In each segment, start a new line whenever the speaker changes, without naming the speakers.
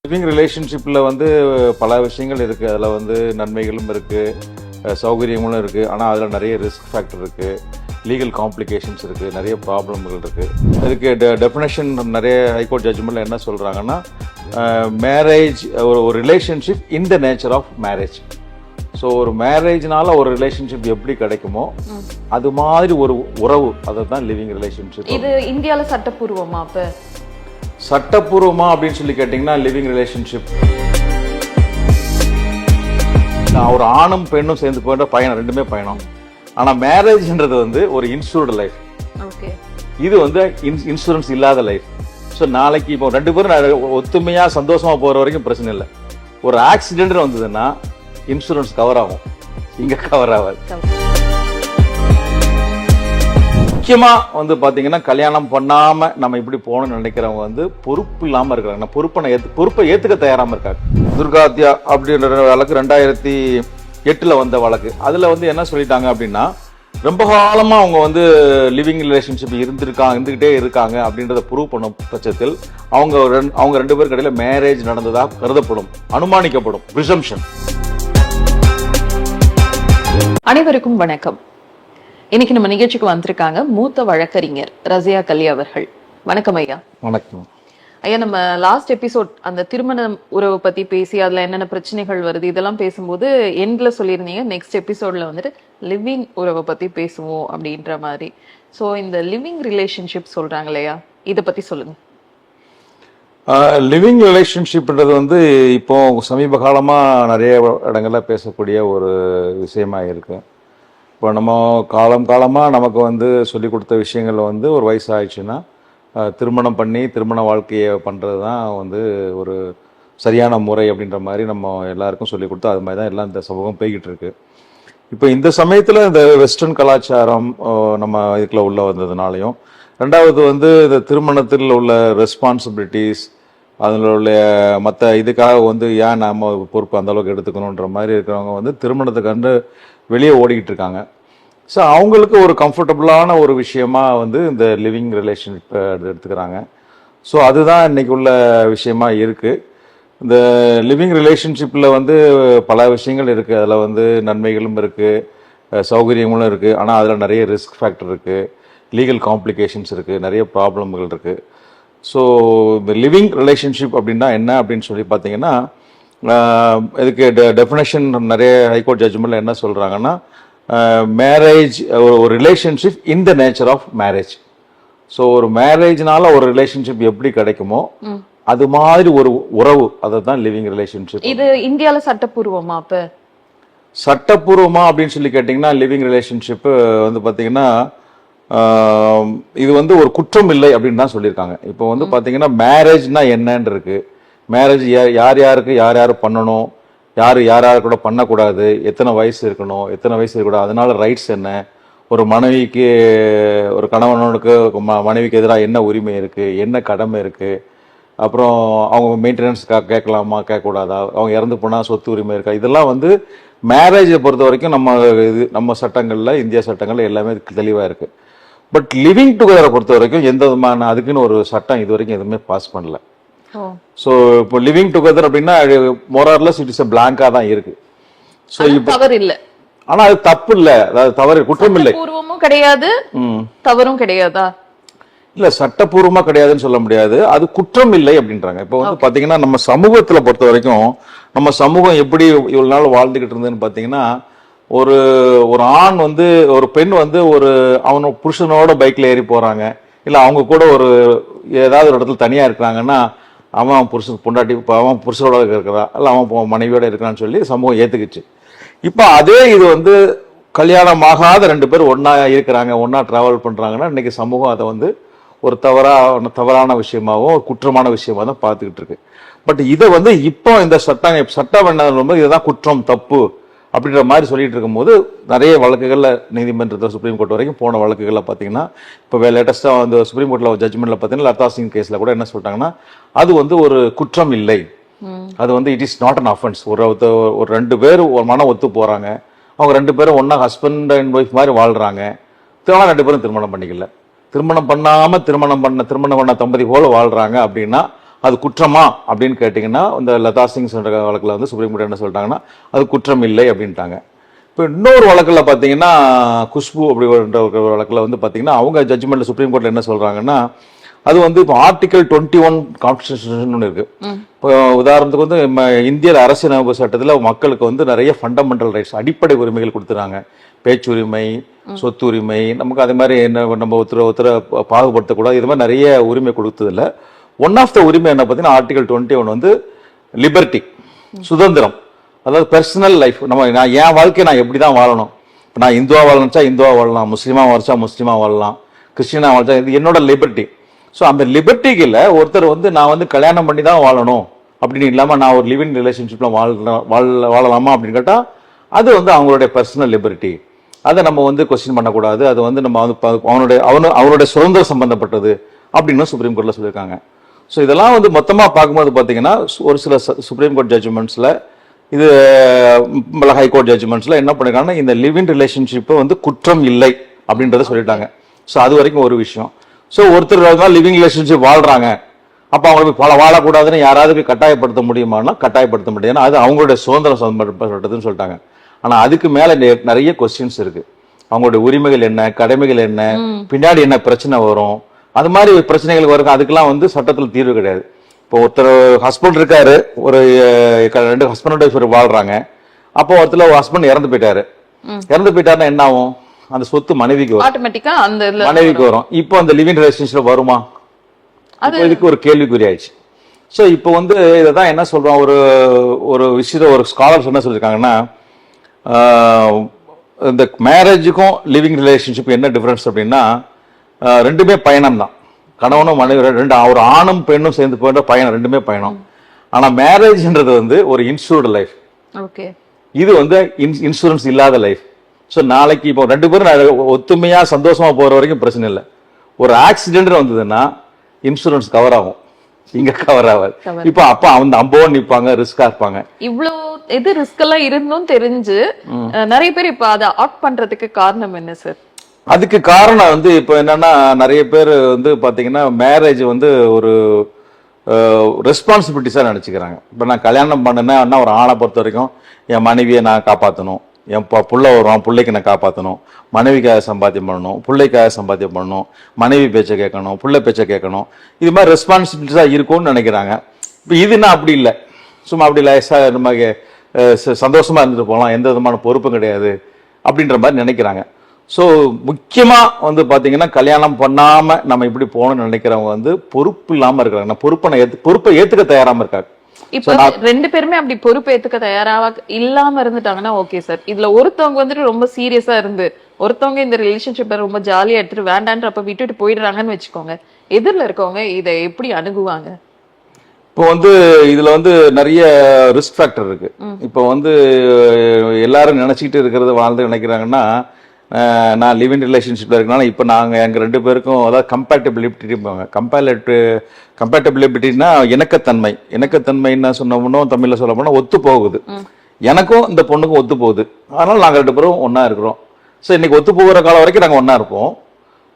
Living ரிலேஷன்ஷிப்பில் வந்து பல விஷயங்கள் இருக்குது. அதில் வந்து நன்மைகளும் இருக்குது, சௌகரியங்களும் இருக்குது. ஆனால் அதில் நிறைய ரிஸ்க் ஃபேக்டர் இருக்குது, லீகல் காம்ப்ளிகேஷன்ஸ் இருக்குது, நிறைய ப்ராப்ளம்கள் இருக்குது. அதுக்கு டெஃபினேஷன் நிறைய ஹைகோர்ட் ஜட்ஜ்மெண்ட்டில் என்ன சொல்கிறாங்கன்னா, மேரேஜ் ஒரு relationship in the nature of marriage. So ஒரு மேரேஜ்னால ஒரு ரிலேஷன்ஷிப் எப்படி கிடைக்குமோ அது மாதிரி ஒரு உறவு, அதை தான் லிவிங் ரிலேஷன்ஷிப்.
இது இந்தியாவில் சட்டப்பூர்வமா? அப்போ
சட்டப்பூர்வமா அப்படின்னு சொல்லி கேட்டிங்கன்னா, லிவிங் ரிலேஷன்ஷிப் ஒரு ஆணும் பெண்ணும் சேர்ந்து போன்ற பயணம், ரெண்டுமே பயணம். ஆனால் மேரேஜ்ன்றது வந்து ஒரு இன்சூர்டு லைஃப்.
ஓகே,
இது வந்து இன்சூரன்ஸ் இல்லாத லைஃப். ஸோ நாளைக்கு இப்போ ரெண்டு பேரும் ஒத்துமையாக சந்தோஷமாக போகிற வரைக்கும் பிரச்சனை இல்லை. ஒரு ஆக்சிடென்ட் வந்ததுன்னா இன்சூரன்ஸ் கவர் ஆகும், இங்கே கவர் ஆகாது. முக்கியமாக வந்து பார்த்தீங்கன்னா, கல்யாணம் பண்ணாமல் நம்ம இப்படி போகணும்னு நினைக்கிறவங்க வந்து பொறுப்பு இல்லாமல் இருக்கிறாங்க. பொறுப்பை ஏற்றுக்க தயாராமல் இருக்காங்க. துர்காத்யா அப்படின்ற வழக்கு 2008 வந்த வழக்கு. அதில் வந்து என்ன சொல்லிட்டாங்க அப்படின்னா, ரொம்ப காலமாக அவங்க வந்து லிவிங் ரிலேஷன்ஷிப் இருந்துக்கிட்டே இருக்காங்க அப்படின்றத ப்ரூவ் பண்ண பட்சத்தில் அவங்க ரெண்டு பேருக்கு இடையில மேரேஜ் நடந்ததாக கருதப்படும், அனுமானிக்கப்படும், ப்ரிசம்ஷன்.
அனைவருக்கும் வணக்கம். இன்னைக்கு நம்ம நிகழ்ச்சிக்கு வந்திருக்காங்க மூத்த வழக்கறிஞர் ரஸியா கலி அவர்கள். வணக்கம் ஐயா.
வணக்கம்
ஐயா, நம்ம லாஸ்ட் எபிசோட் அந்த திருமண உறவு பத்தி பேசி அதுல என்னென்ன பிரச்சனைகள் வருது இதெல்லாம் பேசும்போது எண்ட்ல சொல்லியிருந்தீங்க, நெக்ஸ்ட் எபிசோட்ல வந்துட்டு லிவிங் உறவை பத்தி பேசுவோம் அப்படின்ற மாதிரி. ஸோ இந்த லிவிங் ரிலேஷன்ஷிப் சொல்றாங்க இல்லையா, இதை பத்தி சொல்லுங்க.
லிவிங் ரிலேஷன்ஷிப்ன்றது வந்து இப்போ சமீப காலமாக நிறைய இடங்கள்ல பேசக்கூடிய ஒரு விஷயமா இருக்கு. இப்போ நம்ம காலமாக நமக்கு வந்து சொல்லி கொடுத்த விஷயங்கள் வந்து ஒரு வயசு ஆயிடுச்சுன்னா திருமணம் பண்ணி திருமண வாழ்க்கையை பண்ணுறது தான் வந்து ஒரு சரியான முறை அப்படின்ற மாதிரி நம்ம எல்லாருக்கும் சொல்லி கொடுத்தோம். அது மாதிரி தான் எல்லாம் இந்த சமூகம் போய்கிட்டு இருக்கு. இப்போ இந்த சமயத்தில் இந்த வெஸ்டர்ன் கலாச்சாரம் நம்ம இதுக்குள்ள உள்ள வந்ததுனாலையும், ரெண்டாவது வந்து இந்த திருமணத்தில் உள்ள ரெஸ்பான்சிபிலிட்டிஸ், அதில் உள்ள மற்ற இதுக்காக வந்து ஏன் நம்ம பொறுப்பு அந்த அளவுக்கு எடுத்துக்கணுன்ற மாதிரி இருக்கிறவங்க வந்து திருமணத்துக்கு வெளியே ஓடிக்கிட்டு இருக்காங்க. ஸோ அவங்களுக்கு ஒரு கம்ஃபர்டபுளான ஒரு விஷயமா வந்து இந்த லிவிங் ரிலேஷன்ஷிப்பை எடுத்துக்கிறாங்க. ஸோ அதுதான் இன்னைக்கு உள்ள விஷயமா இருக்கு. இந்த லிவிங் ரிலேஷன்ஷிப்பில் வந்து பல விஷயங்கள் இருக்குது. அதில் வந்து நன்மைகளும் இருக்குது, சௌகரியங்களும் இருக்குது. ஆனால் அதில் நிறைய ரிஸ்க் ஃபேக்டர் இருக்குது, லீகல் காம்ப்ளிகேஷன்ஸ் இருக்குது, நிறைய ப்ராப்ளம்கள் இருக்குது. ஸோ இந்த லிவிங் ரிலேஷன்ஷிப் அப்படின்னா என்ன அப்படின்னு சொல்லி பார்த்தீங்கன்னா, இதுக்கு டெஃபினேஷன் நிறைய ஹைகோர்ட் ஜட்ஜ்மெண்ட்டில் என்ன சொல்கிறாங்கன்னா, மேரேஜ் ஒரு relationship in the nature of marriage. So ஒரு மேரேஜ்னால ஒரு ரிலேஷன்ஷிப் எப்படி கிடைக்குமோ அது மாதிரி ஒரு உறவு, அதை தான் லிவிங் ரிலேஷன்ஷிப்.
இது இந்தியாவில் சட்டப்பூர்வமா? அப்போ
சட்டப்பூர்வமா அப்படின்னு சொல்லி கேட்டிங்கன்னா, லிவிங் ரிலேஷன்ஷிப்பு வந்து பார்த்தீங்கன்னா இது வந்து ஒரு குற்றம் இல்லை அப்படின்னு தான் சொல்லியிருக்காங்க. இப்போ வந்து பார்த்தீங்கன்னா, மேரேஜ்னா என்னன்னு இருக்கு, மேரேஜ் யார் யார் பண்ணணும், யார் கூட பண்ணக்கூடாது, எத்தனை வயசு இருக்கணும், எத்தனை வயசு இருக்கக்கூடாது, அதனால ரைட்ஸ் என்ன, ஒரு மனைவிக்கு ஒரு கணவனுக்கு மனைவிக்கு எதிராக என்ன உரிமை இருக்குது, என்ன கடமை இருக்குது, அப்புறம் அவங்க மெயின்டெனன்ஸ் கேட்கலாமா கேட்கக்கூடாதா, அவங்க இறந்து போனால் சொத்து உரிமை இருக்கா, இதெல்லாம் வந்து மேரேஜை பொறுத்த வரைக்கும் நம்ம சட்டங்களில், இந்திய சட்டங்களில் எல்லாமே தெளிவாக இருக்குது. பட் லிவிங் டுகெதரை பொறுத்த வரைக்கும் எந்த விதமான அதுக்குன்னு ஒரு சட்டம் இது வரைக்கும் எதுவுமே பாஸ் பண்ணல. ஸோ இப்போ லிவிங் டுகெதர் அப்படின்னா மோரார்லெஸ் இட் இஸ் எ பிளாங்கா தான் இருக்கு. ஸோ இப்போ
தவறு இல்லை,
ஆனா அது தப்பு இல்லை, அதாவது தவறு குற்றம் இல்லை,
பூர்வமும் கிடையாது, தவறும் கிடையாதா?
இல்ல சட்டப்பூர்வமா கிடையாதுன்னு சொல்ல முடியாது, அது குற்றம் இல்லை அப்படின்றாங்க. இப்போ வந்து பாத்தீங்கன்னா, நம்ம சமூகத்துல பொறுத்த வரைக்கும் நம்ம சமூகம் எப்படி இவ்வளவு நாள் வாழ்ந்துகிட்டு இருந்ததுன்னு பாத்தீங்கன்னா, ஒரு ஆண் வந்து ஒரு பெண் வந்து அவனோட புருஷனோட பைக்ல ஏறி போறாங்க, இல்ல அவங்க கூட ஏதாவது ஒரு இடத்துல தனியா இருக்கிறாங்கன்னா, அவன் புருஷன் பொண்டாட்டி அவன் புருஷனோட இருக்கிறான், இல்லை அவன் மனைவியோட இருக்கிறான்னு சொல்லி சமூகம் ஏத்துக்குச்சு. இப்போ அதே இது வந்து கல்யாணம் ஆகாத ரெண்டு பேர் ஒன்னா இருக்கிறாங்க, ஒன்னா டிராவல் பண்றாங்கன்னா, இன்னைக்கு சமூகம் அதை வந்து ஒரு தவறான விஷயமாவும் ஒரு குற்றமான விஷயமா தான் பார்த்துக்கிட்டு இருக்கு. பட் இதை வந்து இப்போ இந்த சட்டம் என்ன, இதுதான் குற்றம், தப்பு அப்படின்ற மாதிரி சொல்லிட்டு இருக்கும்போது நிறைய வழக்குகள்ல நீதிமன்றத்தில் சுப்ரீம் கோர்ட் வரைக்கும் போன வழக்குகள்ல பாத்தீங்கன்னா, இப்போ லேட்டஸ்டா வந்து சுப்ரீம் கோர்ட்ல ஜட்ஜ்மெண்ட்ல பாத்தீங்கன்னா, லதா சிங் கேஸ்ல கூட என்ன சொல்லிட்டாங்கன்னா, அது வந்து ஒரு குற்றம் இல்லை, அது வந்து it is not an offence. ஒரு ரெண்டு பேர் ஒரு மன ஒத்து போறாங்க, அவங்க ரெண்டு பேரும் ஒன்னா ஹஸ்பண்ட் அண்ட் ஒய்ஃப் மாதிரி வாழ்றாங்க, ரெண்டு பேரும் திருமணம் பண்ணிக்கல, திருமணம் பண்ணாம திருமணம் பண்ண தம்பதி போல வாழ்றாங்க அப்படின்னா அது குற்றமா அப்படின்னு கேட்டிங்கன்னா இந்த லதா சிங் சொல்ற வழக்கில் வந்து சுப்ரீம் கோர்ட் என்ன சொல்லிட்டாங்கன்னா அது குற்றம் இல்லை அப்படின்ட்டாங்க. இப்போ இன்னொரு வழக்கில் பார்த்தீங்கன்னா குஷ்பு அப்படின்ற ஒரு வழக்கில் வந்து பார்த்தீங்கன்னா அவங்க ஜட்ஜ்மெண்ட்ல சுப்ரீம் கோர்ட்ல என்ன சொல்றாங்கன்னா அது வந்து இப்போ ஆர்டிகல் 21 கான்ஸ்டிடியூஷன் ஒன்று இருக்கு. இப்போ உதாரணத்துக்கு வந்து இந்திய அரசியலமைப்பு சட்டத்தில் மக்களுக்கு வந்து நிறைய ஃபண்டமெண்டல் ரைட்ஸ் அடிப்படை உரிமைகள் கொடுத்துறாங்க. பேச்சுரிமை, சொத்து உரிமை, நமக்கு அதே மாதிரி என்ன நம்ம ஒருத்தரை பாகுபடுத்தக்கூடாது, இது மாதிரி நிறைய உரிமை கொடுத்ததில்ல. ஒன் ஆஃப் த உரிமை என்ன பார்த்தீங்கன்னா ஆர்டிகல் 21 வந்து லிபர்ட்டி, சுதந்திரம், அதாவது பர்சனல் லைஃப். நான் என் வாழ்க்கையை நான் எப்படி தான் வாழணும், இப்போ நான் இந்துவா வாழணுச்சா இந்துவா வாழலாம், முஸ்லீமா வாழச்சா முஸ்லீமா வாழலாம், கிறிஸ்டினா வாழச்சா, இது என்னோட லிபர்ட்டி. ஸோ அந்த லிபர்ட்டிக்கில் ஒருத்தர் வந்து நான் வந்து கல்யாணம் பண்ணி தான் வாழணும் அப்படின்னு இல்லாமல் நான் ஒரு லிவிங் ரிலேஷன்ஷிப்பில் வாழலாமா அப்படின்னு கேட்டால் அது வந்து அவங்களுடைய பர்சனல் லிபர்ட்டி. அதை நம்ம வந்து கொஸ்டின் பண்ணக்கூடாது. அது வந்து நம்ம வந்து அவனுடைய சுதந்திரம் சம்பந்தப்பட்டது அப்படின்னு சுப்ரீம் கோர்ட்டில் சொல்லியிருக்காங்க. ஸோ இதெல்லாம் வந்து மொத்தமாக பார்க்கும்போது பார்த்தீங்கன்னா ஒரு சில சுப்ரீம் கோர்ட் ஜட்ஜ்மெண்ட்ஸில் இது ஹைகோர்ட் ஜட்ஜ்மெண்ட்ஸில் என்ன பண்ணிருக்காங்கன்னா இந்த லிவிங் ரிலேஷன்ஷிப்பை வந்து குற்றம் இல்லை அப்படின்றத சொல்லிட்டாங்க. ஸோ அது வரைக்கும் ஒரு விஷயம். ஸோ ஒருத்தர் லிவிங் ரிலேஷன்ஷிப் வாழ்றாங்க, அப்போ அவங்களுக்கு வாழக்கூடாதுன்னு யாராவது கட்டாயப்படுத்த முடியுமானா கட்டாயப்படுத்த முடியாது. ஏன்னா அது அவங்களுடைய சுதந்திரம் சம்பந்தப்பட்டதுன்னு சொல்லிட்டாங்க. ஆனால் அதுக்கு மேலே நிறைய கொஸ்டின்ஸ் இருக்கு. அவங்களுடைய உரிமைகள் என்ன, கடமைகள் என்ன, பின்னாடி என்ன பிரச்சனை வரும், அது மாதிரி பிரச்சனைகள் வரும். அதுக்கெல்லாம் வந்து சட்டத்தில் தீர்வு கிடையாது. இப்போ ஒருத்தர் ஹஸ்பண்ட் இருக்காரு, ஒரு 2 ஹஸ்பண்ட் ஒய்ஃப் வாழ்றாங்க. அப்போ ஒருத்தர் ஹஸ்பண்ட் இறந்து போயிட்டாருன்னா என்ன ஆகும், அந்த சொத்து மனைவிக்கு வரும்,
ஆட்டோமேட்டிக்கா அந்த
மனைவிக்கு வரும். இப்போ அந்த லிவிங் ரிலேஷன்ஷிப் வருமா, இதுக்கு ஒரு கேள்விக்குறி ஆயிடுச்சு. ஸோ இப்போ வந்து இதான் என்ன சொல்றோம், ஒரு விஷயத்த ஒரு ஸ்காலர்ஸ் என்ன சொல்லியிருக்காங்கன்னா இந்த மேரேஜுக்கும் லிவிங் ரிலேஷன்ஷிப் என்ன டிஃபரன்ஸ் அப்படின்னா ரெண்டுமே பயணம் தான். கணவனும் மனைவி ஒரு ஆணும் பெண்ணும் சேர்ந்து போயிட்ட பயணம், ரெண்டுமே பயணம். ஆனா மேரேஜ்ன்றது வந்து ஒரு இன்சூர்டு லைஃப், இது வந்து இன்சூரன்ஸ் இல்லாத லைஃப். ஸோ நாளைக்கு இப்போ 2 பேரும் ஒத்துமையா சந்தோஷமா போற வரைக்கும் பிரச்சனை இல்லை. ஒரு ஆக்சிடென்ட் வந்ததுன்னா இன்சூரன்ஸ் கவர் ஆகும், இங்க கவர் ஆகாது. இப்ப அப்ப அந்த அம்போன்னு நிப்பாங்க, ரிஸ்கா இருப்பாங்க.
இவ்வளவு எது ரிஸ்க் எல்லாம் இருந்தும் தெரிஞ்சு நிறைய பேர் இப்ப அதை ஆட் பண்றதுக்கு காரணம் என்ன சார்?
அதுக்கு காரணம் வந்து இப்போ என்னன்னா நிறைய பேர் வந்து பாத்தீங்கன்னா மேரேஜ் வந்து ஒரு ரெஸ்பான்சிபிலிட்டிஸா நினைச்சுக்கிறாங்க. இப்ப நான் கல்யாணம் பண்ணேன்னா ஒரு ஆணை பொறுத்த வரைக்கும் என் மனைவியை நான் காப்பாற்றணும், என் புள்ள வருவான், பிள்ளைக்கு நான் காப்பாற்றணும், மனைவிக்காக சம்பாத்தியம் பண்ணணும், பிள்ளைக்காக சம்பாத்தியம் பண்ணணும், மனைவி பேச்சை கேட்கணும், பிள்ளை பேச்சை கேட்கணும், இது மாதிரி ரெஸ்பான்சிபிலிட்டிஸாக இருக்கும்னு நினைக்கிறாங்க. இப்போ இதுன்னா அப்படி இல்லை, சும்மா அப்படி இல்லை, நம்ம சந்தோஷமா இருந்துட்டு போகலாம், எந்த விதமான பொறுப்பும் கிடையாது அப்படின்ற மாதிரி நினைக்கிறாங்க. ஸோ முக்கியமாக வந்து பார்த்தீங்கன்னா கல்யாணம் பண்ணாமல் நம்ம இப்படி போகணும்னு நினைக்கிறவங்க வந்து பொறுப்பு இல்லாமல் இருக்கிறாங்க, பொறுப்பை ஏற்றுக்க தயாராம இருக்காங்க.
இப்ப 2 பேருமே அப்படி பொறுப்பு ஏத்துக்க தயாராக இல்லாம இருந்துட்டாங்கன்னா ஓகே சார். இதுல ஒருத்தவங்க வந்துட்டு ரொம்ப சீரியஸா இருந்து ஒருத்தவங்க இந்த ரிலேஷன்ஷிப்பை ரொம்ப ஜாலியா எடுத்துட்டு வேண்டான்றப்ப விட்டுட்டு போயிடுறாங்கன்னு வச்சுக்கோங்க, எதிரில் இருக்கவங்க இதை எப்படி அணுகுவாங்க?
இப்போ வந்து இதுல வந்து நிறைய ரிஸ்க் ஃபேக்டர் இருக்கு. இப்போ வந்து எல்லாரும் நினைச்சிக்கிட்டு இருக்கிறது வாழ்ந்து நினைக்கிறாங்கன்னா நான் லிவிங் ரிலேஷன்ஷிப்ல இருக்கனால இப்போ நாங்கள் எங்கள் 2 பேருக்கும் அதாவது கம்பேட்டபிலிட்டினா இணக்கத்தன்மைன்னு சொன்னோம்னா தமிழில் சொல்ல போனால் ஒத்து போகுது. எனக்கும் இந்த பொண்ணுக்கும் ஒத்து போகுது, அதனால நாங்கள் 2 பேரும் ஒன்றா இருக்கிறோம். ஸோ இன்னைக்கு ஒத்து போகிற காலம் வரைக்கும் நாங்கள் ஒன்றா இருப்போம்.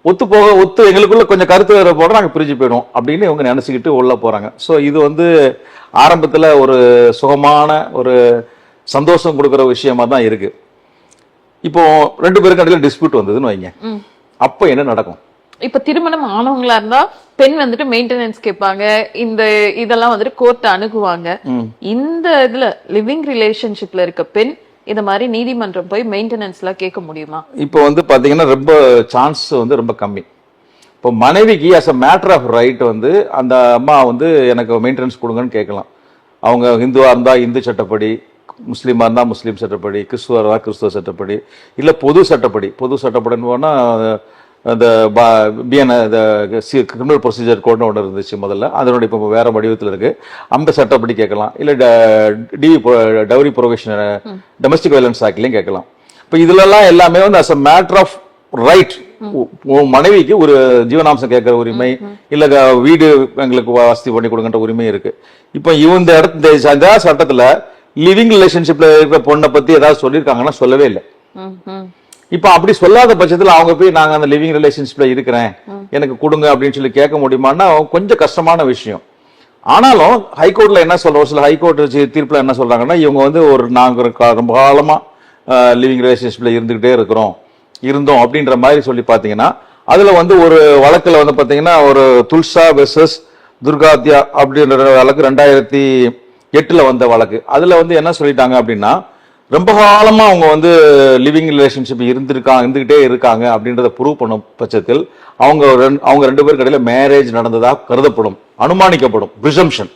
ஒத்து எங்களுக்குள்ள கொஞ்சம் கருத்து வேற போட நாங்கள் பிரிஞ்சு போயிடுவோம் அப்படின்னு இவங்க நினச்சிக்கிட்டு உள்ள போகிறாங்க. ஸோ இது வந்து ஆரம்பத்தில் ஒரு சுகமான ஒரு சந்தோஷம் கொடுக்குற விஷயமா தான் இருக்கு. இப்போ 2 பேருக்கு இடையில டிஸ்பியூட் வந்ததுன்னு வைங்க, அப்போ என்ன நடக்கும்?
இப்ப திருமணம் ஆனவங்களா இருந்தா பெண் வந்துட்டு மெயின்டெனன்ஸ் கேட்பாங்க, இதெல்லாம் வந்துட்டு கோர்ட் அணுகுவாங்க. இந்த இதுல லிவிங் ரிலேஷன்ஷிப்ல இருக்க பெண் இந்த மாதிரி நீதிமன்றம் போய் மெயின்டெனன்ஸ்லாம் கேட்க முடியுமா? இப்போ
வந்து பாத்தீங்கன்னா ரொம்ப சான்ஸ் வந்து ரொம்ப கம்மி. இப்போ மனைவிக்கு as a matter of right வந்து அந்த அம்மா வந்து எனக்கு மெயின்டெனன்ஸ் கொடுங்கன்னு கேட்கலாம். அவங்க ஹிந்துவா இருந்தா இந்து சட்டப்படி, முஸ்லீமாக இருந்தால் முஸ்லீம் சட்டப்படி, கிறிஸ்துவ இருந்தால் கிறிஸ்துவ சட்டப்படி, இல்லை பொது சட்டப்படின்னு போனால் அந்த கிரிமினல் ப்ரொசீஜர் கோட்னு ஒன்று இருந்துச்சு முதல்ல, அதனுடைய இப்போ வேற வடிவத்தில் இருக்கு, அந்த சட்டப்படி கேட்கலாம். இல்லை டவுரி ப்ரொவிஷன் டொமஸ்டிக் வயலன்ஸ் ஆக்ட்லையும் கேட்கலாம். இப்போ இதுலலாம் எல்லாமே வந்து as a matter of right, மனைவிக்கு ஒரு ஜீவனாம்சம் கேட்கிற உரிமை, இல்ல வீடு எங்களுக்கு வசதி பண்ணி கொடுங்கன்ற உரிமை இருக்கு. இப்போ இந்த இடத்துல சட்டத்துல லிவிங் ரிலேஷன்ஷிப்ல இருக்கிற பொண்ணை பத்தி ஏதாவது சொல்லியிருக்காங்கன்னா சொல்லவே இல்லை. இப்ப அப்படி சொல்லாத பட்சத்துல அவங்க போய் நாங்க அந்த லிவிங் ரிலேஷன்ஷிப்ல இருக்கிறேன் எனக்கு கொடுங்க அப்படின்னு சொல்லி கேட்க முடியுமான்னா கொஞ்சம் கஷ்டமான விஷயம். ஆனாலும் ஹைகோர்ட்ல என்ன சொல்றோம், சில ஹைகோர்ட் தீர்ப்புல என்ன சொல்றாங்கன்னா, இவங்க வந்து நாங்க ரொம்ப காலமா லிவிங் ரிலேஷன்ஷிப்ல இருந்தோம் அப்படின்ற மாதிரி சொல்லி பாத்தீங்கன்னா, அதுல வந்து ஒரு வழக்குல வந்து பாத்தீங்கன்னா ஒரு துல்சா வெர்சஸ் துர்காத்யா அப்படின்ற வழக்கு 2008 வந்த வழக்கு. அதுல வந்து என்ன சொல்லிட்டாங்க அப்படின்னா, ரொம்ப காலமா அவங்க வந்து லிவிங் ரிலேஷன்ஷிப் இருந்துகிட்டே இருக்காங்க அப்படின்றத ப்ரூவ் பண்ணும் பட்சத்தில் அவங்க ரெண்டு பேருக்கு இடையில மேரேஜ் நடந்ததா கருதப்படும், அனுமானிக்கப்படும், பிரிசம்ஷன்.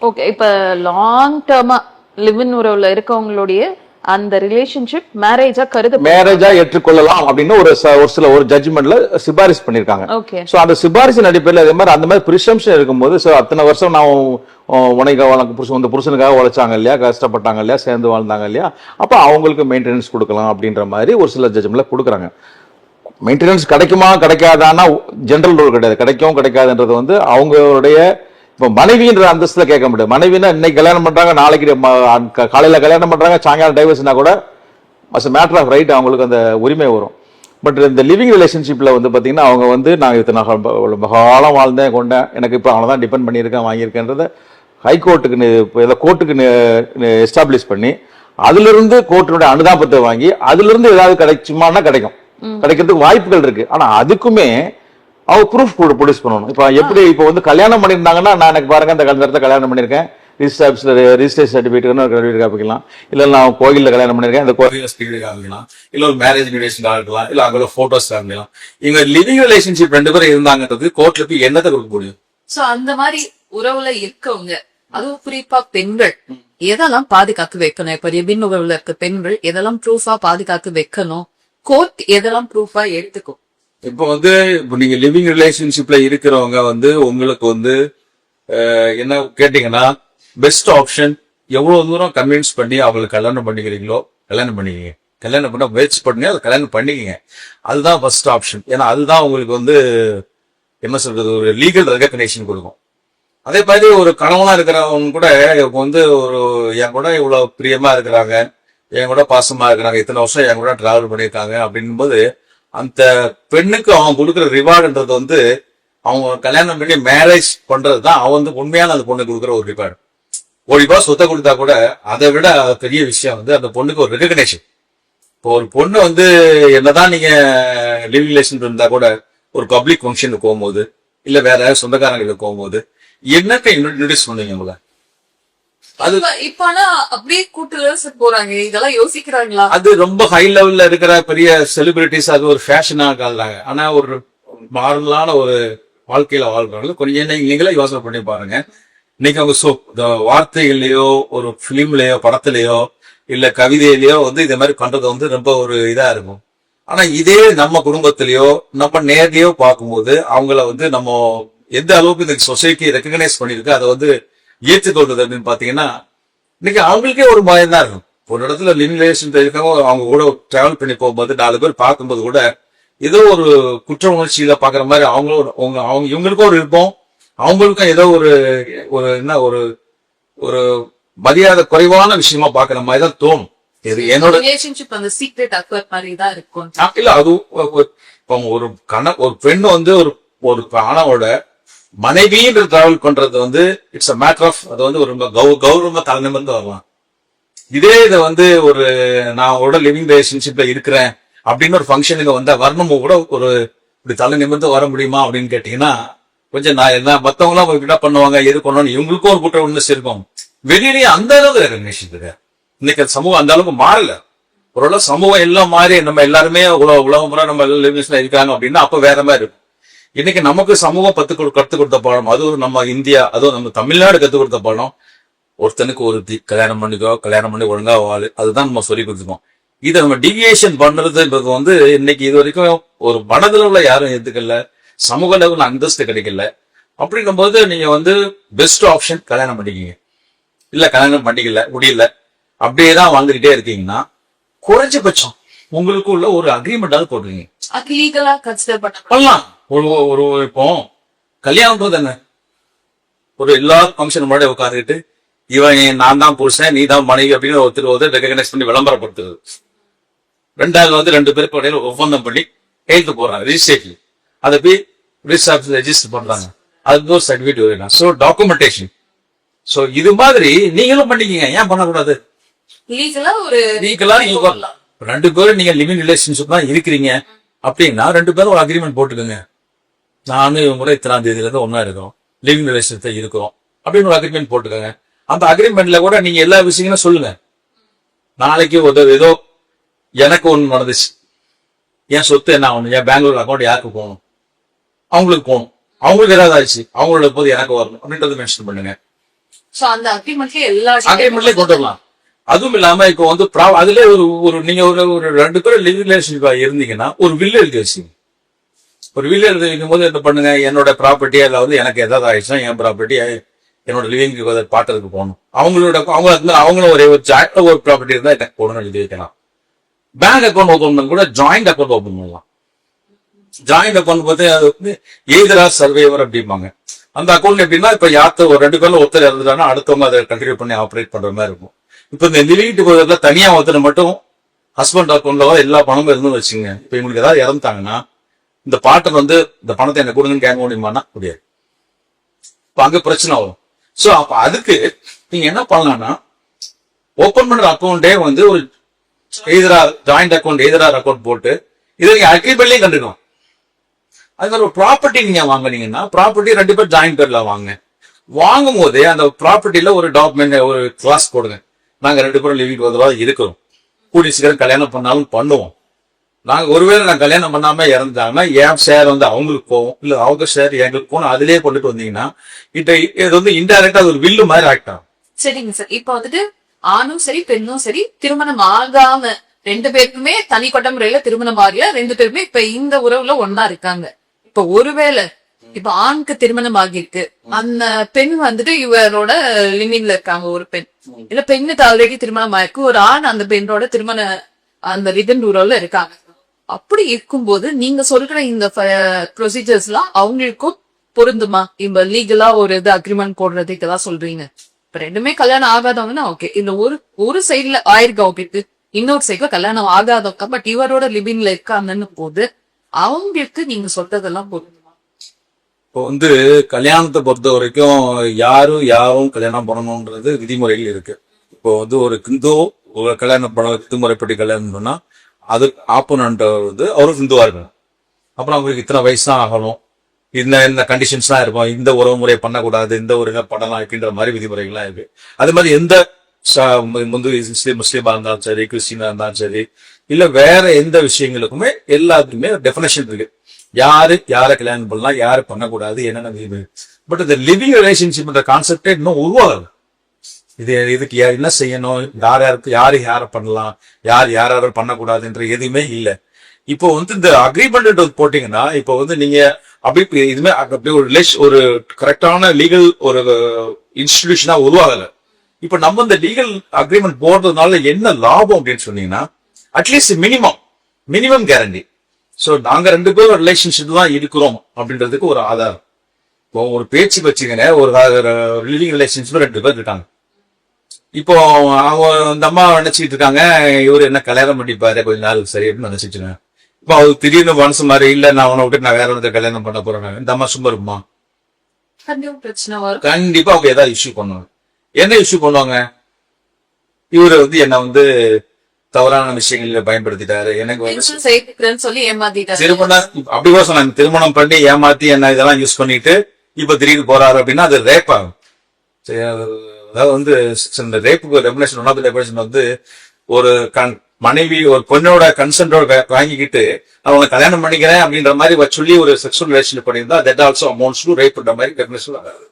ஓகே, இப்ப லாங் டேர்மா லிவ் இன் உறவுல இருக்கவங்களுடைய அந்த ரிலேஷன்ஷிப் மேரேஜா
மேரேஜா ஏற்றுக்கொள்ளலாம் அப்படின்னு ஒரு ஜட்ஜ்மெண்ட்ல சிபாரிசு பண்ணிருக்காங்க.
ஓகே,
சோ அந்த சிபாரிசின் அடிப்படையில் அதே மாதிரி அந்த மாதிரி பிரிசம்ஷன் இருக்கும்போது, சோ அத்தனை வருஷம் நான் இந்த புருஷனுக்காக உழைச்சாங்க இல்லையா, கஷ்டப்பட்டாங்க இல்லையா, சேர்ந்து வாழ்ந்தாங்க இல்லையா, அப்ப அவங்களுக்கு மெயின்டெனன்ஸ் கொடுக்கலாம் அப்படின்ற மாதிரி ஒரு சில ஜட்ஜ்மெண்ட்ல கொடுக்குறாங்க. மெயின்டெனன்ஸ் கிடைக்குமா கிடைக்காதான்னா ஜெனரல் ரூல் கிடையாது. கிடைக்கும் கிடைக்காதுன்றது வந்து அவங்களுடைய இப்ப மனைவின்ற அந்தஸ்துல கேட்க முடியாது. மனைவினா இன்னைக்கு கல்யாணம் பண்றாங்க, நாளைக்கு காலையில கல்யாணம் பண்றாங்க, சாயங்காலம் டைவர்ஸ்னா கூட அஸ் மேட்டர் ஆஃப் ரைட் அவங்களுக்கு அந்த உரிமை வரும். பட் இந்த லிவிங் ரிலேஷன்ஷிப்ல வந்து பாத்தீங்கன்னா அவங்க வந்து நான் இத்தனை காலம் வாழ்ந்தேன் கொண்டேன், எனக்கு இப்போ அவனை தான் டிபெண்ட் பண்ணியிருக்கேன் வாங்கியிருக்கேன்றத ஹைகோர்ட்டுக்கு கோர்ட்டுக்கு எஸ்டாப்ளிஷ் பண்ணி அதுல இருந்து கோர்ட்டினுடைய அனுதாபத்தை வாங்கி அதுல இருந்து ஏதாவது கிடைக்குமானா கிடைக்கிறதுக்கு வாய்ப்புகள் இருக்கு. ஆனா அதுக்குமே அவங்க ப்ரூஃப் ப்ரொடியூஸ் பண்ணணும். இப்ப எப்படி இப்போ வந்து கல்யாணம் பண்ணியிருந்தாங்கன்னா, நான் எனக்கு பாருங்க இந்த நேரத்தை கல்யாணம் பண்ணியிருக்கேன், ரிஜிஸ்ட்ரேஷன் சர்டிபிகேட் காப்பிக்கலாம், இல்ல நான் கோயில்ல கல்யாணம் பண்ணிருக்கேன், இந்த கோயில் காமிக்கலாம், இல்ல ஒரு மேரேஜ் இன்விடேஷன் காமிக்கலாம், இல்ல அங்க போட்டோஸ் காமிக்கலாம். இவங்க லிவிங் ரிலேஷன்ஷிப் 2 பேரும் இருந்தாங்கிறது கோர்ட்ல போய் என்னத்தை கொடுக்க முடியும்?
சோ அந்த மாதிரி உறவுல இருக்கவங்க, அதுவும் குறிப்பா பெண்கள் எதெல்லாம் பாதுகாத்து வைக்கணும்? இப்ப லிவிங் உறவுல இருக்க பெண்கள் எதெல்லாம் ப்ரூஃபா பாதுகாத்து வைக்கணும்? கோர்ட் எதெல்லாம் ப்ரூஃபா எடுத்துக்கும்?
இப்போ நீங்க லிவிங் ரிலேஷன்ஷிப்ல இருக்கிறவங்க உங்களுக்கு என்ன கேட்டீங்கன்னா, பெஸ்ட் ஆப்ஷன் எவ்வளவு தூரம் கன்வின்ஸ் பண்ணி அவங்களுக்கு கல்யாணம் பண்ணிக்கிறீங்களோ கல்யாணம் பண்ணிக்கங்க. கல்யாணம் பண்ண முயற்சி பண்ணுங்க, அதை கல்யாணம் பண்ணிக்கங்க. அதுதான் ஃபர்ஸ்ட் ஆப்ஷன். ஏன்னா அதுதான் உங்களுக்கு என்ன சொல்றது, ஒரு லீகல் ரெகக்னேஷன் கொடுக்கும். அதே மாதிரி ஒரு கணவனா இருக்கிறவங்க கூட ஒரு என் கூட இவ்வளவு பிரியமா இருக்கிறாங்க, என் கூட பாசமா இருக்கிறாங்க, இத்தனை வருஷம் என் கூட டிராவல் பண்ணியிருக்காங்க அப்படின்னும் போது அந்த பெண்ணுக்கு அவன் கொடுக்குற ரிவார்டுன்றது அவங்க கல்யாணம் பண்ணி மேரேஜ் பண்றதுதான் அவன் உண்மையான அந்த பொண்ணுக்கு கொடுக்குற ஒரு ரிவார்டு. ₹1 சொத்தை கொடுத்தா கூட அதை விட பெரிய விஷயம் அந்த பொண்ணுக்கு ஒரு ரெகக்னேஷன். இப்போ ஒரு பொண்ணு என்னதான் நீங்க லிவிங் ரிலேஷன் இருந்தா கூட ஒரு பப்ளிக் ஃபங்க்ஷனுக்கு போகும்போது இல்ல வேற சொந்தக்காரங்களுக்கு போகும்போது என்னத்தை இன்ட்ரோடியூஸ் பண்ணுவீங்க உங்களை?
அது இப்ப ஆனா அப்படியே கூட்டு போறாங்க, இதெல்லாம் யோசிக்கிறாங்களா?
அது ரொம்ப ஹை லெவல்ல இருக்கிற பெரிய செலிபிரிட்டிஸ் அது ஒரு ஃபேஷனா காட்டுறாங்க. ஆனா ஒரு நார்மலான ஒரு வாழ்க்கையில வாழ்றவங்க கொஞ்சம் நீங்களே யோசனை பண்ணி பாருங்க. இன்னைக்கு அவங்க வார்த்தைகள்லயோ ஒரு பிலிம்லயோ படத்திலயோ இல்ல கவிதையிலயோ இதே மாதிரி பண்றது ரொம்ப ஒரு இதா இருக்கும். ஆனா இதே நம்ம குடும்பத்திலயோ நம்ம நேர்லயோ பார்க்கும்போது அவங்கள நம்ம எந்த அளவுக்கு இந்த சொசைட்டி ரெகக்னைஸ் பண்ணிருக்கு, அதை ஏற்றுக்கொள்றது அப்படின்னு பாத்தீங்கன்னா இன்னைக்கு அவங்களுக்கே ஒரு பயம் தான் இருக்கும். ஒரு இடத்துல லிவிங் ரிலேஷன் இருக்கவங்க அவங்க கூட டிராவல் பண்ணி போகும்போது 4 பேர் பார்க்கும்போது கூட ஏதோ ஒரு குற்ற உணர்ச்சியில பாக்குற மாதிரி அவங்க இவங்களுக்கும் ஒரு இருப்போம், அவங்களுக்கும் ஏதோ ஒரு மரியாதை குறைவான விஷயமா பாக்குற மாதிரி தான் தோணும். இது என்னோட
ரிலேஷன்ஷிப் அந்த சீக்ரெட் அக்வர் மாதிரி தான் இருக்கும்.
இல்ல அது ஒரு பெண் ஒரு ஆணோட மனைவின்ற டிராவல் பண்றது இட்ஸ் அ மேட்டர் ஆஃப் அது ஒரு கௌரவமா தலைநிமிர்ந்து வரலாம். இதே இதை ஒரு நான் ஒரு லிவிங் ரிலேஷன்ஷிப்ல இருக்கிறேன் அப்படின்னு ஒரு ஃபங்க்ஷனுக்கு வரணும் கூட ஒரு இப்படி தலை நிமிர்ந்து வர முடியுமா அப்படின்னு கேட்டீங்கன்னா கொஞ்சம் நான் என்ன மத்தவங்க எல்லாம் என்ன பண்ணுவாங்க எது பண்ணுவாங்க, இவங்களுக்கும் ஒரு குற்ற உணர்ச்சி இருக்கும். வெளியிலேயே அந்த அளவுக்கு ரெகக்னேஷன் இருக்கு. இன்னைக்கு சமூகம் அந்த அளவுக்கு மாறல. ஓரளவு சமூகம் எல்லாம் மாறி நம்ம எல்லாருமே உலகம் முறை நம்ம லிவிங்ஸ்ல இருக்காங்க அப்படின்னா அப்ப வேற மாதிரி இருக்கும். இன்னைக்கு நமக்கு சமூகம் கற்றுக் கொடுத்த பாடம், அதுவும் நம்ம இந்தியா, அதுவும் நம்ம தமிழ்நாடு கற்றுக் கொடுத்த பாடம், ஒருத்தனுக்கு ஒரு கல்யாணம் பண்ணிக்கோ, கல்யாணம் பண்ணி ஒழுங்கா வாழு, அதுதான் நம்ம சொல்லி கொடுத்துருக்கோம். இதை நம்ம டிவியேஷன் பண்றதுன்றது இன்னைக்கு இது வரைக்கும் ஒரு மனதளவுல யாரும் ஏத்துக்கல, சமூக லெவல்ல அந்தஸ்து கிடைக்கல. அப்படின்னும் போது நீங்க பெஸ்ட் ஆப்ஷன் கல்யாணம் பண்ணிக்கீங்க. இல்ல கல்யாணம் பண்ணிக்கல முடியல அப்படியேதான் வாழ்ந்துகிட்டே இருக்கீங்கன்னா குறைஞ்சபட்சம் உங்களுக்கு உள்ள ஒரு அக்ரிமெண்டாவது போட்டுருங்க. பண்ணலாம். ஒரு இப்போ கல்யாணம் தானே ஒரு எல்லா ஃபங்க்ஷன் முன்னாடி உட்காந்துக்கிட்டு இவன் நான் தான் புருஷன் நீ தான் மனைவி அப்படின்னு ஒருத்தர் ரெகக்னைஸ் பண்ணி விளம்பரப்படுத்துறது. 2வது 2 பேருக்கு இடையில ஒப்பந்தம் பண்ணி கையெழுத்து போறாங்க ரிஜிஸ்ட்ரேஷன், அதை போய் ரிஜிஸ்டர் பண்றாங்க, அதுக்கு ஒரு சர்டிபிகேட் வேணும். ஸோ டாக்குமெண்டேஷன் சோ இது மாதிரி நீங்களும் பண்ணிக்கீங்க, ஏன் பண்ணக்கூடாது?
லீகலா ஒரு
லீகலா நீங்க வரலாம். 2 பேரும் நீங்க லிவிங் ரிலேஷன்ஷிப் தான் இருக்கிறீங்க அப்படின்னா 2 பேரும் ஒரு அக்ரிமெண்ட் போட்டுக்கோங்க. நானும் இவங்க கூட இத்தனாம் தேதியில இருந்து ஒன்னா இருக்கோம், லிவிங் ரிலேஷன்ல இருக்கிறோம் அப்படின்னு ஒரு அக்ரிமெண்ட் போட்டுக்கோங்க. அந்த அக்ரிமெண்ட்ல கூட நீங்க எல்லா விஷயங்களும் சொல்லுங்க. நாளைக்கு ஏதோ எனக்கு ஒண்ணு நடந்துச்சு, என் சொத்து என்ன ஆகணும், என் பெங்களூர் அக்கௌண்ட் யாருக்கு போகணும், அவங்களுக்கு போகணும், அவங்களுக்கு ஏதாவது ஆச்சு அவங்களோட போது எனக்கு வரணும் அப்படின்றத மென்ஷன் பண்ணுங்க.
சோ அந்த அக்ரிமெண்ட்லயே எல்லா
அக்ரிமெண்ட்லயே கொண்டு வரலாம். அதுவும் இல்லாம இப்போ வந்து அதுல ஒரு நீங்க ஒரு 2 பேரும் லிவிங் ரிலேஷன்ஷிப்பா இருந்தீங்கன்னா ஒரு வில் எழுதி வச்சுங்க. ஒரு வில் எழுதி வைக்கும் போது என்ன பண்ணுங்க, என்னோட ப்ராப்பர்ட்டி அதுல வந்து எனக்கு ஏதாவது ஆயிடுச்சுன்னா என் ப்ராப்பர்ட்டி என்னோட லிவிங் பாட்டதுக்கு போகணும், அவங்களும் ஒரே ஒரு ப்ராப்பர்ட்டி இருந்தா எனக்கு போகணும்னு எழுதி வைக்கலாம். பேங்க் அக்கௌண்ட் ஓபன் பண்ண கூட ஜாயிண்ட் அக்கௌண்ட் ஓபன் பண்ணலாம். ஜாயிண்ட் அக்கௌண்ட் பார்த்து அது வந்து எய்தரா சர்வேவர் அப்படிம்பாங்க. அந்த அக்கௌண்ட் எப்படின்னா இப்ப யார்த்த ஒரு 2 பேர்ல ஒருத்தர் இறந்துட்டாங்கன்னா அடுத்தவங்க அதை கண்டினியூ பண்ணி ஆப்ரேட் பண்ற மாதிரி இருக்கும். இப்ப இந்த லிவிங் டுகெதர்ல தனியா ஒருத்தர் மட்டும் ஹஸ்பண்ட் அக்கௌண்ட்ல எல்லா பணமும் இருந்து வச்சுங்க. இப்ப இவங்களுக்கு ஏதாவது இறந்துட்டாங்கன்னா இந்த பாட்டர் வந்து இந்த பணத்தை எனக்கு கொடுங்கன்னு கேட்க முடியுமானா முடியாது. இப்ப அங்க பிரச்சனை வரும். சோ அப்ப அதுக்கு நீங்க என்ன பண்ணலாம்னா ஓபன் பண்ற அக்கௌண்டே வந்து ஒரு எய்தரா ஜாயிண்ட் அக்கௌண்ட் எய்தரா அக்கௌண்ட் போட்டு இதை நீங்க அக்ரிமெண்ட்லயும் கண்டுக்கலாம். அது மாதிரி ஒரு ப்ராப்பர்ட்டி நீங்க வாங்கினீங்கன்னா ப்ராப்பர்ட்டி 2 பேர் ஜாயிண்ட் பேர்ல வாங்கும் போதே அந்த ப்ராப்பர்ட்டில ஒரு டாக்குமெண்ட் ஒரு கிளாஸ் போடுங்க. நாங்க 2 பேரும் லிவிங் டுகெதரா இருக்கிறோம், கூடிய சீக்கிரம் கல்யாணம் பண்ணாலும் பண்ணுவோம். நாங்க ஒருவேளை நான் கல்யாணம் பண்ணாம இறந்தாங்கன்னா என் ஷேர் வந்து அவங்களுக்கு போகும், இல்ல அவங்க ஷேர் எங்களுக்கு போகணும். அதுலயே கொண்டுட்டு வந்தீங்கன்னா இது வந்து இன்டைரக்டா அது ஒரு வில்லு மாதிரி ஆக்ட் ஆகும்.
சரிங்க சார். இப்ப வந்துட்டு ஆணும் சரி பெண்ணும் சரி திருமணம் ஆகாம 2 பேருக்குமே தனிப்பட்ட முறையில திருமணம் ஆகல, 2 பேருமே இப்ப இந்த உறவுல ஒன்னா இருக்காங்க. இப்ப ஒருவேளை இப்ப ஆணுக்கு திருமணம் ஆகிருக்கு, அந்த பெண் வந்துட்டு இவரோட லிவிங்ல இருக்காங்க ஒரு பெண், இல்ல பெண்ணுக்கு ஆல்ரெடி திருமணம் ஆயிருக்கு, ஒரு ஆண் அந்த பெண்ணோட திருமண அந்த ரிதன் உறவுல இருக்காங்க. அப்படி இருக்கும்போது நீங்க சொல்ற இந்த ப்ரொசீஜர்ஸ் எல்லாம் அவங்களுக்கும் பொருந்துமா? இப்ப லீகலா ஒரு இது அக்ரிமெண்ட் போடுறதுக்கு தான் சொல்றீங்க. இப்ப 2மே கல்யாணம் ஆகாதவங்கன்னா ஓகே, இந்த ஒரு சைட்ல ஆயிருக்கா ஓகே, இன்னொரு சைட்ல கல்யாணம் ஆகாதவங்க பட் இவரோட லிவிங்ல இருக்காங்கன்னு போது அவங்களுக்கு நீங்க சொல்றதெல்லாம் பொருந்துமா?
இப்போ வந்து கல்யாணத்தை பொறுத்த வரைக்கும் யாரும் கல்யாணம் பண்ணணும்ன்றது விதிமுறைகள் இருக்கு. இப்போ வந்து ஒரு ஹிந்து ஒரு கல்யாணம் பண்ண விதிமுறைப்படி கல்யாணம் பண்ணா அது ஆப்போனன்ட் வந்து அவரும் ஹிந்துவா இருக்கணும். அப்புறம் அவங்களுக்கு இத்தனை வயசு தான் ஆகணும், இந்த கண்டிஷன்ஸ் தான் இருக்கும், இந்த உறவு முறையை பண்ணக்கூடாது, இந்த ஒரு பண்ணலாம் அப்படின்ற மாதிரி விதிமுறைகள்லாம் இருக்கு. அது மாதிரி எந்த முஸ்லீமா இருந்தாலும் சரி, கிறிஸ்டினா இருந்தாலும் சரி, இல்ல வேற எந்த விஷயங்களுக்குமே எல்லாத்துக்குமே டெஃபினேஷன் இருக்கு. யாரை கல்யாணம் பண்ணலாம், யாரு பண்ணக்கூடாது, என்னென்ன விதி. பட் இந்த லிவிங் ரிலேஷன்ஷிப் கான்செப்டே இன்னும் உருவாகுது. இதுக்கு என்ன செய்யணும், யாரை பண்ணலாம், யார் பண்ணக்கூடாதுன்ற எதுவுமே இல்ல. இப்போ வந்து இந்த அக்ரிமெண்ட் போட்டீங்கன்னா இப்போ வந்து நீங்க அப்படி இதுமே அப்படி ஒரு கரெக்டான லீகல் ஒரு இன்ஸ்டிடியூஷனா உருவாகல. இப்ப நம்ம இந்த லீகல் அக்ரிமெண்ட் போடுறதுனால என்ன லாபம் அப்படின்னு சொன்னீங்கன்னா அட்லீஸ்ட் மினிமம் கேரண்டி. சோ நாங்க 2 பேரும் ரிலேஷன்ஷிப் தான் இருக்கிறோம் அப்படின்றதுக்கு ஒரு ஆதாரம். இப்போ ஒரு பேச்சு வச்சுக்கங்க, ஒரு லிவிங் ரிலேஷன்ஷிப் 2 பேர் இருக்காங்க. இப்போ அவங்க அந்த அம்மா நினைச்சிட்டு இருக்காங்க இவரு என்ன கல்யாணம் பண்ணிப்பாரு கொஞ்ச நாள் சரி அப்படின்னு நினைச்சிட்டு இருக்காங்க. இப்போ அவரு திடீர்னு மனசு மாதிரி இல்ல நான் அவனை விட்டு நான் வேற ஒருத்தர் கல்யாணம் பண்ண போறேன், இந்த அம்மா சும்மா இருக்குமா?
பிரச்சனை வரும்.
கண்டிப்பா அவங்க ஏதாவது இஷ்யூ பண்ணுவாங்க. என்ன இஷ்யூ பண்ணுவாங்க, இவரு வந்து என்ன வந்து தவறான விஷயங்கள்ல பயன்படுத்திட்டாரு, எனக்கு வந்து
சொல்லி ஏமாத்திட்டாரு,
திருமணம் அப்படி கூட சொன்னாங்க, திருமணம் பண்ணி ஏமாத்தி என்ன இதெல்லாம் யூஸ் பண்ணிட்டு இப்ப திடீர்னு போறாரு அப்படின்னா அது ரேப் ஆகும். அதாவது வந்து இந்த ரேப்புக்கு regulation one of the regulation வந்து ஒரு மனைவி ஒரு பொண்ணோட கன்சென்டோட வாங்கிக்கிட்டு அவங்களை கல்யாணம் பண்ணிக்கிறேன் அப்படின்ற மாதிரி சொல்லி ஒரு செக்ஷுவல் ரிலேஷன் பண்ணியிருந்தா தட் ஆல்சோ அமௌண்ட்ஸ் டு ரேப்ன்ற மாதிரி டெஃபினேஷன் ஆகாது.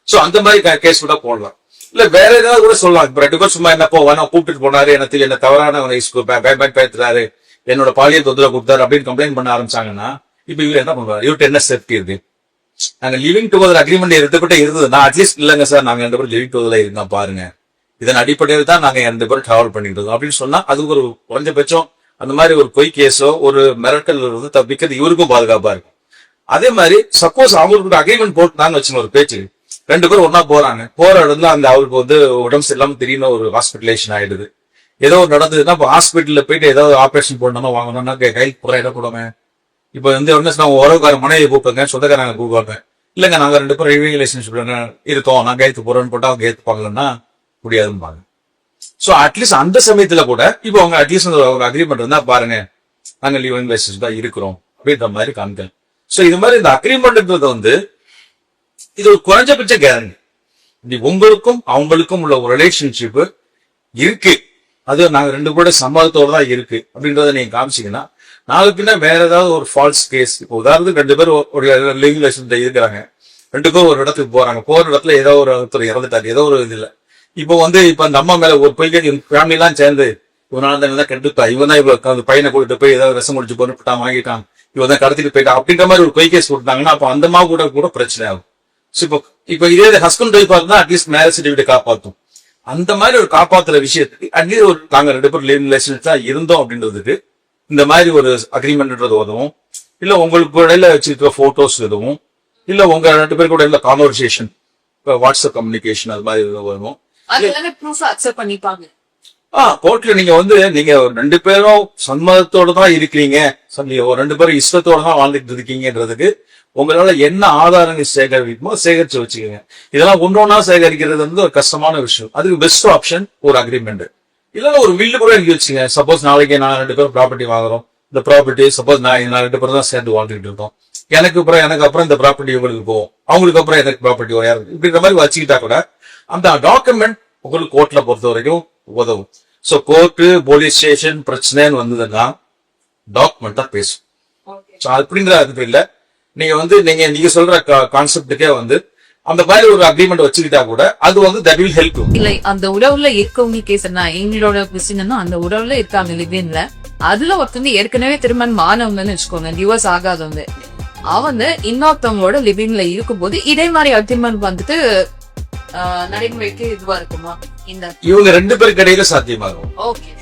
சோ அந்த மாதிரி கேஸ் கூட போடலாம். இல்ல வேற ஏதாவது கூட சொல்லலாம். இப்ப 2 பேர் சும்மா என்ன போவானா கூப்பிட்டு போனாரு, என்ன தவறான பயன்படுத்துறாரு, என்னோட பாலியல் தொந்தரவு கொடுத்தாரு அப்படின்னு கம்ப்ளைண்ட் பண்ண ஆரம்பிச்சாங்கன்னா இப்ப இவர் என்ன பண்ணுவாரு, இவர்கிட்ட என்ன சேஃப்டி இருக்கு? நாங்க லிவிங் டுகெதர் அக்ரிமெண்ட் எடுத்துக்கிட்டே இருந்ததுன்னா அட்லீஸ்ட் இல்லங்க சார் நாங்க 2 பேரும் லிவிங் டுகெதர்ல இருக்கோம் பாருங்க, இதன் அடிப்படையில் தான் நாங்க 2 பேரும் டிராவல் பண்ணிட்டு இருக்கோம் அப்படின்னு சொன்னா அது ஒரு குறைஞ்சபட்சம் அந்த மாதிரி ஒரு பொய் கேஸோ ஒரு மிரட்டல் வந்து தப்பிக்கிறது இவருக்கும் பாதுகாப்பா இருக்கும். அதே மாதிரி சப்போஸ் அவங்களுக்கு அக்ரிமெண்ட் போட்டுனான்னு வச்சுங்க, ஒரு பேச்சு 2 பேரும் ஒன்னா போற இடத்துல அந்த அவருக்கு வந்து உடம்பு சரியில்லாம திடீர்னு ஒரு ஹாஸ்பிட்டலேஷன் ஆயிடுது, ஏதோ நடந்ததுன்னா இப்போ ஹாஸ்பிட்டல்ல போயிட்டு ஏதாவது ஆபரேஷன் போடணும்னா வாங்கணும்னா கையில் போற இடம் போடுவேன். இப்ப வந்து என்ன உறவுக்கார மனைவி கூப்பிடுங்க, சொந்தக்காரங்க கூப்பிடுவாங்க, இல்லைங்க நாங்க 2 பேரும் லிவிங் ரிலேஷன்ஷிப்ல இருக்கோம், நான் கையெழுத்து போறேன்னு போட்டா அவங்க ஏத்துப்பாங்கன்னா முடியாதும்பாங்க. சோ அட்லீஸ்ட் அந்த சமயத்துல கூட இப்போ அவங்க அட்லீஸ்ட் ஒரு அக்ரிமெண்ட் இருந்தா பாருங்க நாங்க லிவிங் ரிலேஷன்ஷிப் தான் இருக்கிறோம் அப்படின்ற மாதிரி காமிக்கணும். சோ இது மாதிரி இந்த அக்ரிமெண்ட்ன்றது வந்து இது ஒரு குறைஞ்சபட்ச கேரண்டி. உங்களுக்கும் அவங்களுக்கும் உள்ள ஒரு ரிலேஷன்ஷிப் இருக்கு, அது நாங்க 2 பேரோட சம்மதத்தோட தான் இருக்கு அப்படின்றத நீங்க காமிச்சீங்கன்னா நாளைக்குன்னா வேற ஏதாவது ஒரு ஃபால்ஸ் கேஸ், இப்போ உதாரணத்துக்கு 2 பேர் ஒரு லிவிங் ரிலேஷன்ல இருக்கிறாங்க, 2 பேரும் ஒரு இடத்துக்கு போறாங்க, போற இடத்துல ஏதோ ஒரு ஒருத்தர் இறந்துட்டாரு, ஏதோ ஒரு இது இல்ல, இப்போ வந்து இப்ப அந்த அம்மா மேல ஒரு பொய்க்கு ஃபேமிலி எல்லாம் சேர்ந்து இவனால தான் கெடுத்தா, இவன் தான் இவ்வளவு அந்த பையனை கூட்டிட்டு போய் ஏதாவது விஷம் முடிச்சு போட்டு வாங்கிட்டான், இவன் தான் கடத்திட்டு போயிட்டான் அப்படின்ற மாதிரி ஒரு பொய் கேஸ் கொடுத்தாங்கன்னா அப்ப அந்த அம்மா கூட பிரச்சனை ஆகும். இப்ப இதே ஹஸ்பண்ட் ஒய்ஃபா இருந்தா அட்லீஸ்ட் மேரேஜ் சர்டிபிகேட் காப்பாத்தும். அந்த மாதிரி ஒரு காப்பாத்துற விஷயத்துக்கு அட்லீஸ்ட் ஒரு நாங்க 2 பேரும் லிவிங் ரிலேஷன்ஷிப் தான் இருந்தோம் அப்படின்றதுக்கு இந்த மாதிரி ஒரு அக்ரிமெண்ட்ன்றது உதவும். இல்ல உங்களுக்கு இடையில வச்சிருக்கிற போட்டோஸ் எதுவும், இல்ல உங்க 2 பேருக்கு இடையில கான்வர்சேஷன், வாட்ஸ்அப் கம்யூனிகேஷன் அது மாதிரி வரும்.
அது ப்ரூஃப் அக்செப்ட் பண்ணிப்பாங்க.
கோர்ட்ல நீங்க வந்து நீங்க 2 பேரும் சம்மதத்தோட தான் இருக்கிறீங்க, ஒரு 2 பேரும் இஷ்டத்தோட தான் வாழ்ந்துட்டு இருக்கீங்கன்றதுக்கு உங்களால என்ன ஆதாரங்கள் சேகரிக்குமோ சேகரிச்சு வச்சுக்கோங்க. இதெல்லாம் ஒன்னொன்னா சேகரிக்கிறது வந்து ஒரு கஷ்டமான விஷயம். அதுக்கு பெஸ்ட் ஆப்ஷன் ஒரு அக்ரிமெண்ட். இல்லைன்னா ஒரு வில்லு கூட எழுதி வச்சுங்க. சப்போஸ் நாளைக்கு நான் 2 பேரும் ப்ராப்பர்ட்டி வாங்குறோம், இந்த ப்ராப்பர்ட்டி சப்போஸ் நான் 2 பேரும் தான் சேர்ந்து வாழ்ந்துட்டு இருக்கோம், எனக்கு அப்புறம் இந்த ப்ராப்பர்ட்டி உங்களுக்கு போகும், அவங்களுக்கு அப்புறம் எனக்கு ப்ராப்பர்ட்டி வரும், இப்படின்ற மாதிரி வச்சுக்கிட்டா கூட அந்த டாக்குமெண்ட் உங்களுக்கு கோர்ட்ல பொறுத்த வரைக்கும் உதவும். சோ கோர்ட்டு போலீஸ் ஸ்டேஷன் பிரச்சனைன்னு வந்ததுன்னா டாக்குமெண்ட் தான் பேசும். அப்படின்ற அது இல்ல, நீங்க வந்து நீங்க சொல்ற கான்செப்டுக்கே வந்து அந்த மாதிரி ஒரு அக்ரிமெண்ட் வச்சுக்கிட்டா கூட அது வந்து தட் வில் ஹெல்ப்.
இல்ல அந்த உறவுல இருக்கவங்க கேஸ் என்ன எங்களோட விஷயம், அந்த உறவுல இருக்காங்க லிவின்ல, அதுல ஒருத்தந்து ஏற்கனவே திருமணம் ஆனவங்கன்னு வச்சுக்கோங்க, டிவோர்ஸ் ஆகாதவங்க, அவங்க இன்னொருத்தவங்களோட லிவிங்ல இருக்கும்போது இதே மாதிரி அக்ரிமெண்ட் வந்துட்டு நடைமுறைக்கு இதுவா இருக்குமா?
இவங்க 2 பேருக்கு இடையில சாத்தியமாகும்.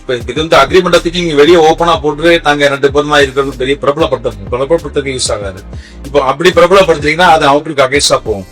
இப்ப இது வந்து அக்ரிமெண்ட் பத்தி நீங்க வெளியே ஓப்பனா போட்டு நாங்க 2 பேரும் தான் இருக்கிறது பெரிய பிரபலப்படுத்துறதுக்கு யூஸ் ஆகாது. இப்போ அப்படி பிரபலப்படுத்துறீங்கன்னா அது அவங்களுக்கு அகேன்ஸ்டா போகும்.